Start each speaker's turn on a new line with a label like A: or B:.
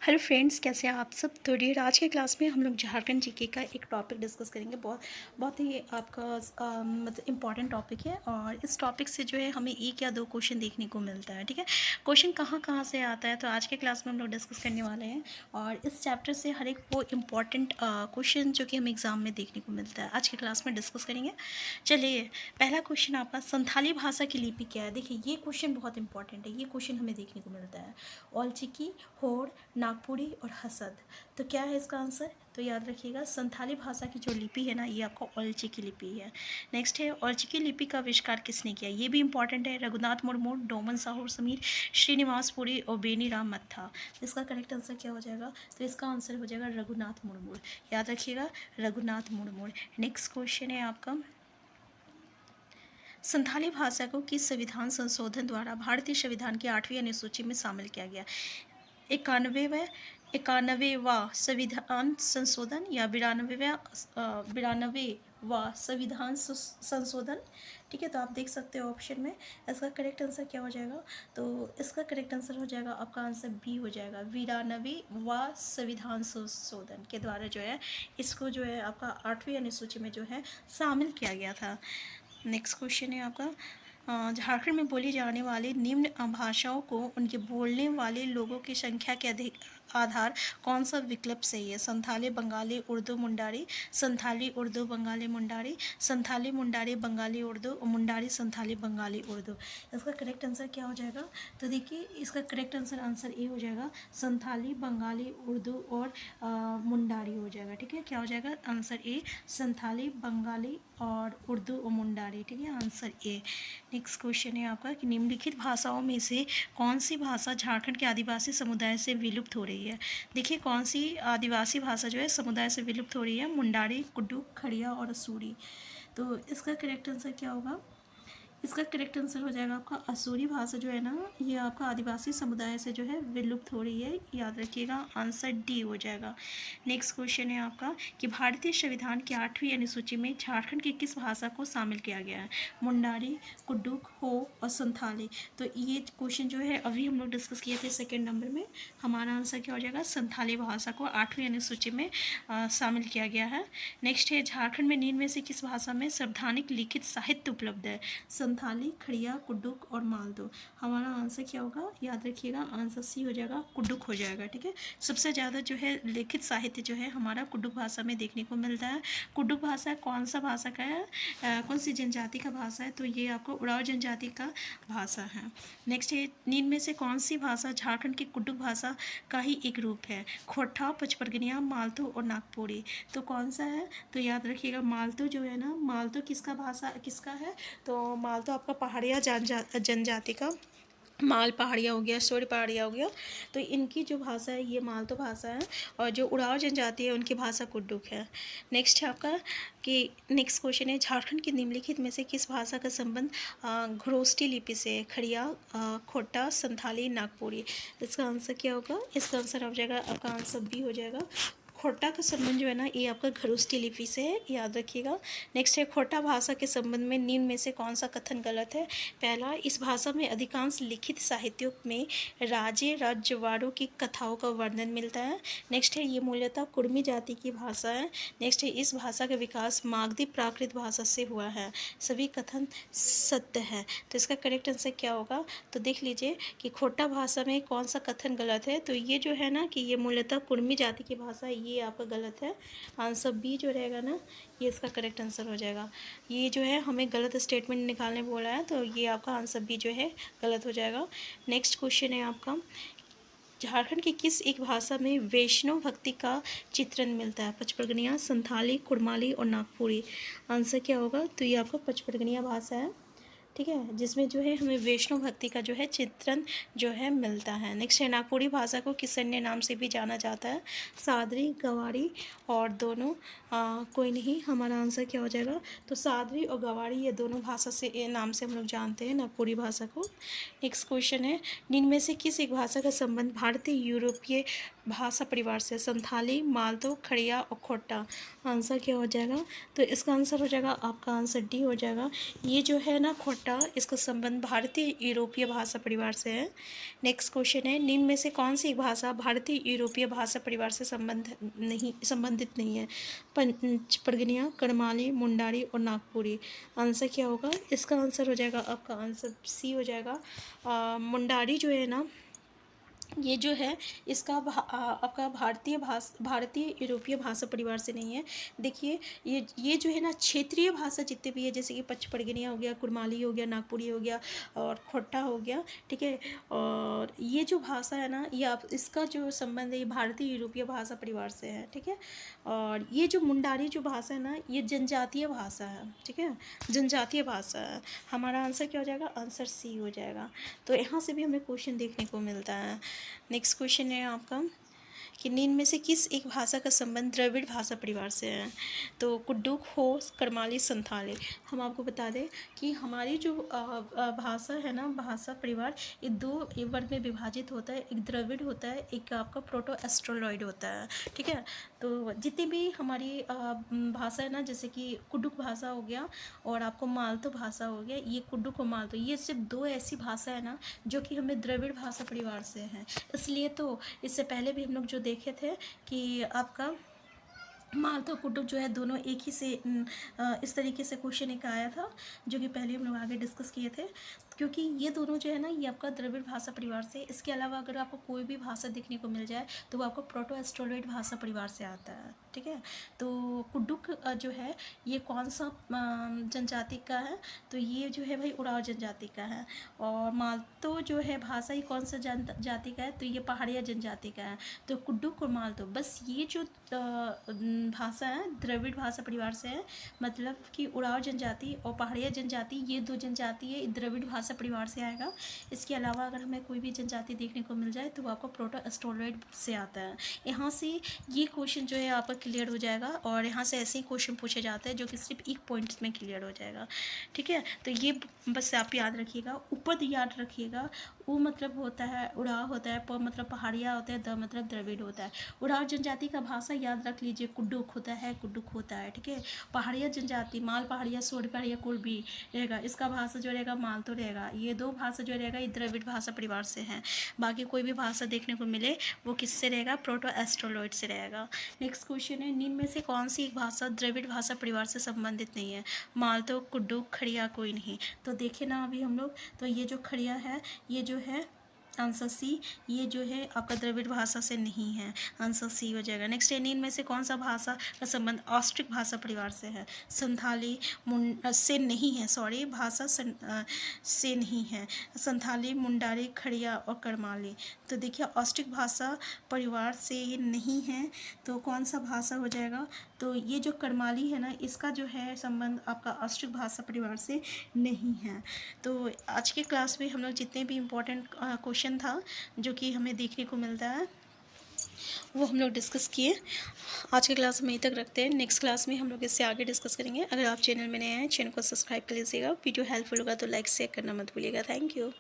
A: Hello friends, कैसे हैं आप सब। तो डियर, आज के क्लास में हम लोग झारखंड जीके का एक टॉपिक डिस्कस करेंगे। बहुत बहुत ही आपका मतलब इम्पॉर्टेंट टॉपिक है और इस टॉपिक से जो है हमें एक या दो क्वेश्चन देखने को मिलता है। ठीक है, क्वेश्चन कहाँ कहाँ से आता है तो आज के क्लास में हम लोग डिस्कस करने वाले हैं। और इस चैप्टर से हर एक वो इम्पॉर्टेंट क्वेश्चन जो कि हमें एग्ज़ाम में देखने को मिलता है आज के क्लास में डिस्कस करेंगे। चलिए, पहला क्वेश्चन आपका, संथाली भाषा की लिपि क्या है। देखिए, ये क्वेश्चन बहुत इंपॉर्टेंट है। ये क्वेश्चन हमें देखने को मिलता है। औलचिकी, होड़, नागपुरी और हसद। तो क्या है इसका आंसर। तो याद रखिएगा, संथाली भाषा की जो लिपि है ना, ये आपका औलचिकी लिपि है। नेक्स्ट है, औलचिकी लिपि का आविष्कार किसने किया। ये भी इंपॉर्टेंट है। रघुनाथ मुर्मू, डोमन साहू समीर, श्रीनिवास पुरी और बेनी राम मत्था। इसका करेक्ट आंसर क्या हो जाएगा। तो इसका आंसर हो जाएगा रघुनाथ मुर्मू। याद रखिएगा, रघुनाथ मुर्मू। नेक्स्ट क्वेश्चन है आपका, संथाली भाषा को किस संविधान संशोधन द्वारा भारतीय संविधान की 8वीं अनुसूची में शामिल किया गया। 91वां संविधान संशोधन या 92वां संविधान संशोधन। ठीक है, तो आप देख सकते हो ऑप्शन में इसका करेक्ट आंसर क्या हो जाएगा। तो इसका करेक्ट आंसर हो जाएगा, आपका आंसर बी हो जाएगा। 92वां संविधान संशोधन के द्वारा जो है इसको जो है आपका 8वीं अनुसूची में जो है शामिल किया गया था। नेक्स्ट क्वेश्चन है आपका, झारखंड में बोली जाने वाली निम्न भाषाओं को उनके बोलने वाले लोगों की संख्या के अधिक आधार कौन सा विकल्प सही है। संथाली बंगाली उर्दू मुंडारी, संथाली उर्दू बंगाली मुंडारी, संथाली मुंडारी बंगाली उर्दू और मुंडारी संथाली बंगाली उर्दू। इसका करेक्ट आंसर क्या हो जाएगा। तो देखिए, इसका करेक्ट आंसर ए हो जाएगा, संथाली बंगाली उर्दू और मुंडारी हो जाएगा। ठीक है, क्या हो जाएगा आंसर ए, संथाली बंगाली और उर्दू और मुंडारी। ठीक है, आंसर ए। नेक्स्ट क्वेश्चन है आपका कि निम्नलिखित भाषाओं में से कौन सी भाषा झारखंड के आदिवासी समुदाय से विलुप्त हो रही है। देखिए, कौन सी आदिवासी भाषा जो है समुदाय से विलुप्त हो रही है। मुंडारी, कुड्डू, खड़िया और असूरी। तो इसका करेक्ट आंसर क्या होगा। इसका करेक्ट आंसर हो जाएगा आपका असूरी भाषा जो है ना, ये आपका आदिवासी समुदाय से जो है विलुप्त हो रही है। याद रखिएगा, आंसर डी हो जाएगा। नेक्स्ट क्वेश्चन है आपका कि भारतीय संविधान की 8वीं अनुसूची में झारखंड की किस भाषा को शामिल किया गया है। मुंडारी, कुड्डुक, हो और संथाली। तो ये क्वेश्चन जो है अभी हम लोग डिस्कस किए थे सेकेंड नंबर में। हमारा आंसर क्या हो जाएगा, संथाली भाषा को 8वीं अनुसूची में शामिल किया गया है। नेक्स्ट है, झारखंड में निम्न में से किस भाषा में संवैधानिक लिखित साहित्य उपलब्ध है। संथाली, खड़िया, कुड्डुक और मालदो। हमारा आंसर क्या होगा, याद रखिएगा, आंसर सी हो जाएगा, कुड्डुक हो जाएगा। ठीक है, सबसे ज़्यादा जो है लिखित साहित्य जो है हमारा कुड्डुक भाषा में देखने को मिलता है। कुड्डुक भाषा कौन सा भाषा का है, कौन सी जनजाति का भाषा है। तो ये आपको उराव जनजाति का भाषा है। नेक्स्ट है, निम्न में से कौन सी भाषा झारखंड की कुड्डुक भाषा का ही एक रूप है। खोटा, पचपरगनिया, मालतो और नागपुरी। तो कौन सा है। तो याद रखिएगा, मालतो जो है ना, मालतो किसका भाषा किसका है। तो माल तो आपका पहाड़िया जनजाति का, माल पहाड़िया हो गया, सूर्य पहाड़िया हो गया। तो इनकी जो भाषा है ये मालतो भाषा है और जो उराव जनजाति है उनकी भाषा कुड्डुक है। नेक्स्ट है आपका कि नेक्स्ट क्वेश्चन है, झारखंड की निम्नलिखित में से किस भाषा का संबंध घरोष्टी लिपि से। खड़िया, खोटा, संथाली, नागपुरी। इसका आंसर क्या होगा। इसका आंसर हो जाएगा, आपका आंसर बी हो जाएगा। खोटा का संबंध जो है ना, ये आपका घरोष्टी लिपि से है। याद रखिएगा। नेक्स्ट है, खोटा भाषा के संबंध में निम्न में से कौन सा कथन गलत है। पहला, इस भाषा में अधिकांश लिखित साहित्यों में राजे राजवाड़ों की कथाओं का वर्णन मिलता है। नेक्स्ट है, ये मूलतः कुर्मी जाति की भाषा है। नेक्स्ट है, इस भाषा का विकास मागधी प्राकृत भाषा से हुआ है। सभी कथन सत्य है। तो इसका करेक्ट आंसर क्या होगा। तो देख लीजिए कि खोटा भाषा में कौन सा कथन गलत है। तो ये जो है ना कि ये मूलतः कुर्मी जाति की भाषा, ये आपका गलत है। आंसर बी जो रहेगा ना, ये इसका करेक्ट आंसर हो जाएगा। ये जो है हमें गलत स्टेटमेंट निकालने बोला है, तो ये आपका आंसर बी जो है गलत हो जाएगा। नेक्स्ट क्वेश्चन है आपका, झारखंड की किस एक भाषा में वैष्णव भक्ति का चित्रण मिलता है। पचपरगनिया, संथाली, कुड़माली और नागपुरी। आंसर क्या होगा। तो ये आपका पचपरगनिया भाषा है। ठीक है, जिसमें जो है हमें वैष्णव भक्ति का जो है चित्रण जो है मिलता है। नेक्स्ट है, नागपुरी भाषा को किस अन्य नाम से भी जाना जाता है। सादरी, गवारी और दोनों। कोई नहीं, हमारा आंसर क्या हो जाएगा। तो सादरी और गवारी ये दोनों भाषा से नाम से हम लोग जानते हैं नागपुरी भाषा को। नेक्स्ट क्वेश्चन है, निम्न में से किस एक भाषा का संबंध भारतीय यूरोपीय भाषा परिवार से? संथाली, मालतो, खड़िया और खोटा। आंसर क्या हो जाएगा? तो इसका आंसर हो जाएगा, आपका आंसर डी हो जाएगा। ये जो है ना खोटा, इसका संबंध भारतीय यूरोपीय भाषा परिवार से है। नेक्स्ट क्वेश्चन है, निम्न में से कौन सी भाषा भारतीय यूरोपीय भाषा परिवार से संबंधित नहीं है? पंचपर्गनिया, करमाली, मुंडारी और नागपुरी। आंसर क्या होगा? इसका आंसर हो जाएगा, आपका आंसर सी हो जाएगा। मुंडारी जो है ना, ये जो है इसका आपका भारतीय यूरोपीय भाषा परिवार से नहीं है। देखिए, ये जो है ना क्षेत्रीय भाषा जितने भी है, जैसे कि पचपड़गनिया हो गया, कुरमाली हो गया, नागपुरी हो गया और खोट्टा हो गया, ठीक है। और ये जो भाषा है ना, ये आप इसका जो संबंध है ये भारतीय यूरोपीय भाषा परिवार से है, ठीक है। और ये जो मुंडारी जो भाषा है ना, ये जनजातीय भाषा है, ठीक है, जनजातीय भाषा है। हमारा आंसर क्या हो जाएगा? आंसर सी हो जाएगा। तो यहाँ से भी हमें क्वेश्चन देखने को मिलता है। नेक्स्ट क्वेश्चन है आपका कि निम्न में से किस एक भाषा का संबंध द्रविड़ भाषा परिवार से है? तो कुड्डुक, हो, करमाली, संथाली। हम आपको बता दें कि हमारी जो भाषा है ना, भाषा परिवार, ये दो वर्ग में विभाजित होता है। एक द्रविड़ होता है, एक आपका प्रोटो एस्ट्रोलॉइड होता है, ठीक है। तो जितनी भी हमारी भाषा है ना, जैसे कि कुड्डुक भाषा हो गया और आपको मालतो भाषा हो गया, ये कुड्डुक और मालतो, ये सिर्फ दो ऐसी भाषा है ना जो कि हमें द्रविड़ भाषा परिवार से हैं। इसलिए तो इससे पहले भी हम लोग जो देखे थे कि आपका मालतो कुड्डुक जो है दोनों एक ही से इस तरीके से क्वेश्चन एक आया था, जो कि पहले हम लोग आगे डिस्कस किए थे। क्योंकि ये दोनों जो है ना, ये आपका द्रविड़ भाषा परिवार से। इसके अलावा अगर आपको कोई भी भाषा देखने को मिल जाए तो वो आपको प्रोटो एस्ट्रोलॉइड भाषा परिवार से आता है, ठीक है। तो कुड्डुक जो है ये कौन सा जनजाति का है? तो ये जो है भाई उराव जनजाति का है। और मालतो जो है भाषा, ये कौन सा जनजाति का है? तो ये पहाड़िया जनजाति का है। तो कुड्डुक और मालतो, बस ये जो भाषा है द्रविड़ भाषा परिवार से है, मतलब कि उराव जनजाति और पहाड़िया जनजाति, ये दो जनजाति है द्रविड़ भाषा परिवार से आएगा। इसके अलावा अगर हमें कोई भी जनजाति देखने को मिल जाए तो वो आपको प्रोटो एस्ट्रोलॉइड से आता है। यहाँ से ये क्वेश्चन जो है आपका क्लियर हो जाएगा। और यहाँ से ऐसे ही क्वेश्चन पूछे जाते हैं जो कि सिर्फ एक पॉइंट्स में क्लियर हो जाएगा, ठीक है। तो ये बस आप याद रखिएगा। उपद याद रखिएगा। उ मतलब होता है उड़ाव होता है, प मतलब पहाड़िया होता है, द मतलब द्रविड़ होता है। उड़ाव जनजाति का भाषा याद रख लीजिए, कुड्डुक होता है, कुड्डुक होता है, ठीक है। पहाड़िया जनजाति, माल पहाड़िया, सोड पहाड़िया, कुर्बी रहेगा, इसका भाषा जो रहेगा मालतो रहेगा। ये दो भाषा जो रहेगा ये द्रविड़ भाषा परिवार से हैं। बाकी कोई भी भाषा देखने को मिले वो किससे रहेगा? प्रोटो एस्ट्रोलॉइड से रहेगा। नेक्स्ट क्वेश्चन है, निम्न में से कौन सी एक भाषा द्रविड़ भाषा परिवार से संबंधित नहीं है? मालतो, कुड्डुक, खड़िया, कोई नहीं। तो देखे ना अभी हम लोग, तो ये जो खड़िया है ये जो है आंसर सी, ये जो है आपका द्रविड़ भाषा से नहीं है। आंसर सी हो जाएगा। नेक्स्ट है, इनमें से कौन सा भाषा का संबंध ऑस्ट्रिक भाषा परिवार से है? संथाली से नहीं है, सॉरी, भाषा से नहीं है। संथाली, मुंडारी, खड़िया और करमाली। तो देखिए ऑस्ट्रिक भाषा परिवार से ये नहीं है, तो कौन सा भाषा हो जाएगा? तो ये जो करमाली है ना, इसका जो है संबंध आपका ऑस्ट्रिक भाषा परिवार से नहीं है। तो आज के क्लास में हम लोग जितने भी इम्पोर्टेंट क्वेश्चन था जो कि हमें देखने को मिलता है वो हम लोग डिस्कस किए। आज के क्लास में यहीं तक रखते हैं। नेक्स्ट क्लास में हम लोग इससे आगे डिस्कस करेंगे। अगर आप चैनल में नए हैं, चैनल को सब्सक्राइब कर लीजिएगा। वीडियो हेल्पफुल होगा तो लाइक शेयर करना मत भूलिएगा। Thank you.